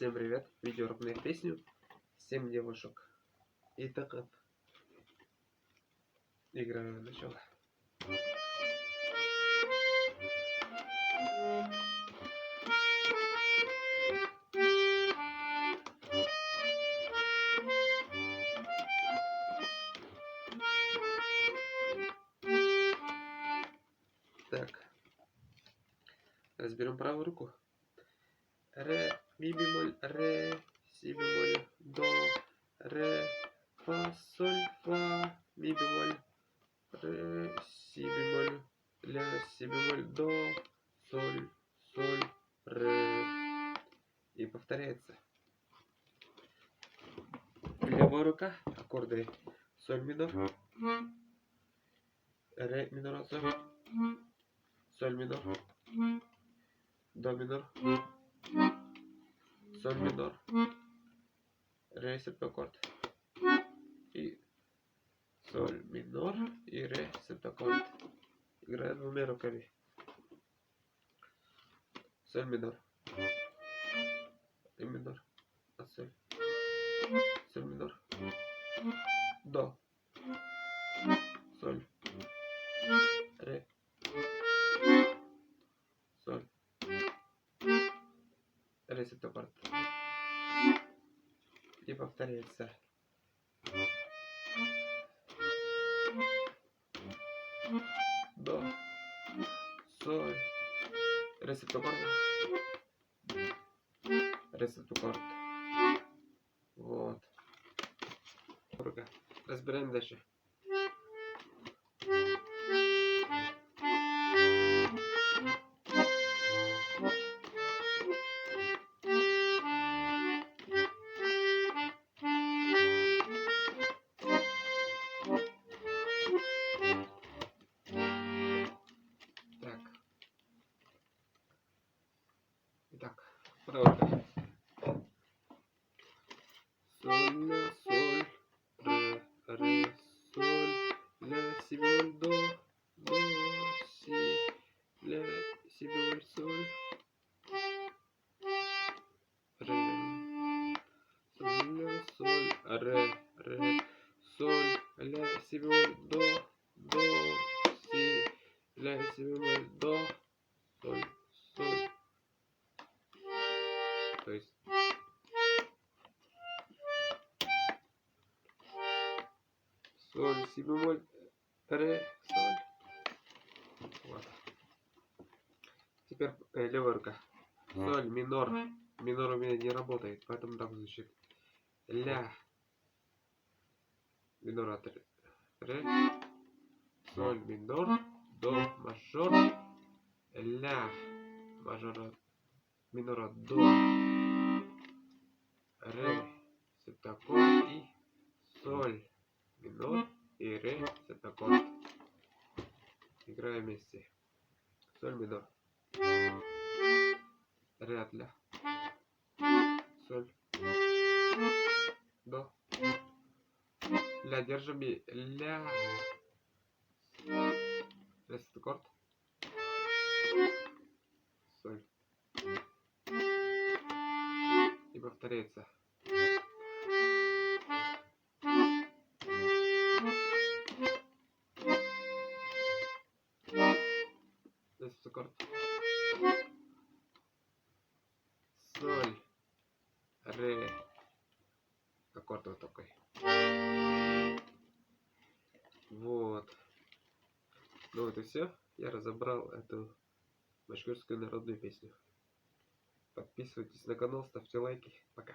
Всем привет! Видеоурок на песню «7 девушек». Итак, играю начало. Так, разберем правую руку. Ре, ми бемоль, ре, си бемоль, до, ре, фа, соль, фа, ми бемоль, ре, си бемоль, ля, си бемоль, до, соль, соль, ре. И повторяется. Левая рука, аккорды соль минор, ре минор, соль минор, до минор, соль минор, ре септаккорд и соль минор и ре септаккорд. Играю двумя руками. Соль минор, ре минор, соль, соль минор, до, соль, ре, соль, ре септаккорд. И повторяется. До, соль, ре септаккорд, ре септаккорд. Вот. Рука. Разбираем дальше. Итак, правая рука. Соль, ля, соль, ре, соль, ля, си бемоль, до, си, ля, си бемоль, соль, ре, соль, ля, соль, ре, соль, ля, си бемоль, до, си, ля, си бемоль, до, соль, соль. То есть соль, си бемоль, ре, соль. Вот. Теперь левая рука. Соль, минор. Минор у меня не работает, поэтому так звучит. Ля. Минор от ре. Соль, минор. До, мажор. Ля. Мажор от минор от до. Ре. Септаккорд и соль. Минор и ре. Септаккорд. Играем вместе. Соль, минор. Ре от ля. Соль. До. Ля, держим и ля. Ре септаккорд. Соль. И повторяется. Ре септаккорд. Соль. Ре. Аккорд вот такой. Вот. Ну вот и все. Я разобрал эту башкирскую народную песню. Подписывайтесь на канал, ставьте лайки. Пока.